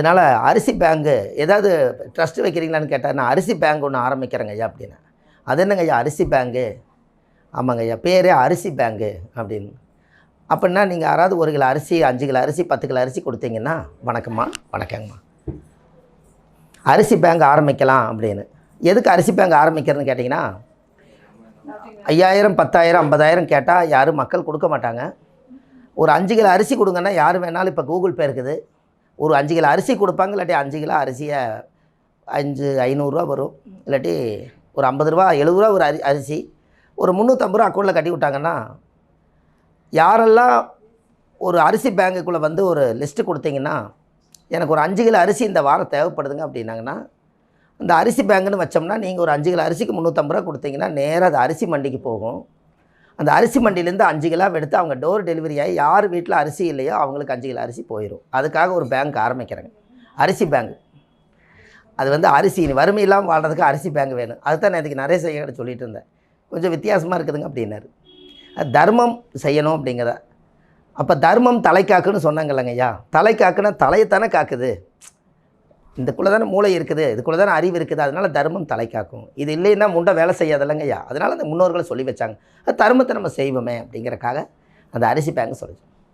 அதனால் அரிசி பேங்கு ஏதாவது ட்ரஸ்ட் வைக்கிறீங்களான்னு கேட்டால், நான் அரிசி பேங்க் ஒன்று ஆரம்பிக்கிறேங்க ஐயா அப்படின்னேன். அது என்னங்க ஐயா அரிசி பேங்கு? ஆமாங்க ஐயா, பேரே அரிசி பேங்கு அப்படின்னு. அப்படின்னா நீங்கள் யாராவது 1 கிலோ அரிசி, 5 கிலோ அரிசி, 10 கிலோ அரிசி கொடுத்தீங்கன்னா, வணக்கம்மா, வணக்கங்கம்மா, அரிசி பேங்க் ஆரம்பிக்கலாம் அப்படின்னு. எதுக்கு அரிசி பேங்க் ஆரம்பிக்கிறதுன்னு கேட்டிங்கன்னா, 5000, 10,000, 50,000 கேட்டால் யாரும் மக்கள் கொடுக்க மாட்டாங்க. ஒரு 5 கிலோ அரிசி கொடுங்கன்னா யார் வேணாலும் இப்போ கூகுள் பே இருக்குது. ஒரு 5 கிலோ அரிசி கொடுப்பாங்க. இல்லாட்டி 5 கிலோ அரிசியை 500 வரும். இல்லாட்டி ஒரு 50 ரூபா 70 ரூபா ஒரு அரிசி ஒரு 350 ரூபா அக்கௌண்ட்டில் கட்டி விட்டாங்கன்னா, யாரெல்லாம் ஒரு அரிசி பேங்குக்குள்ளே வந்து ஒரு லிஸ்ட்டு கொடுத்தீங்கன்னா, எனக்கு ஒரு 5 கிலோ அரிசி இந்த வாரம் தேவைப்படுதுங்க அப்படின்னாங்கன்னா, அந்த அரிசி பேங்குன்னு வச்சோம்னா, நீங்கள் ஒரு 5 கிலோ அரிசிக்கு 350 ரூபா கொடுத்தீங்கன்னா, நேராக அது அரிசி மண்டிக்கு போகும். அந்த அரிசி மண்டியிலேருந்து 5 கிலோ எடுத்து அவங்க டோர் டெலிவரி ஆகி யார் வீட்டில் அரிசி இல்லையோ அவங்களுக்கு 5 கிலோ அரிசி போயிடும். அதுக்காக ஒரு பேங்க் ஆரம்பிக்கிறேங்க, அரிசி பேங்க். அது வந்து அரிசி வறுமை இல்லாமல் வாழ்கிறதுக்கு அரிசி பேங்க் வேணும். அதுதான் நான் இதுக்கு நிறைய செய்ய சொல்லிகிட்டு இருந்தேன். கொஞ்சம் வித்தியாசமாக இருக்குதுங்க அப்படின்னாரு. தர்மம் செய்யணும் அப்படிங்கிறத. அப்போ தர்மம் தலை காக்குன்னு சொன்னாங்கல்லங்க ஐயா. தலை காக்குன்னா தலையைத்தானே காக்குது. இதுக்குள்ளே தானே மூளை இருக்குது, இதுக்குள்ளே தானே அறிவு இருக்குது. அதனால் தர்மம் தலை காக்கும். இது இல்லைன்னா முண்டை வேலை செய்யாதல்லங்க ஐயா. அதனால் அந்த முன்னோர்களை சொல்லி வச்சாங்க. தர்மத்தை நம்ம செய்வோமே அப்படிங்கிறக்காக அந்த அரிசி பேங்க் சொல்லிச்சு.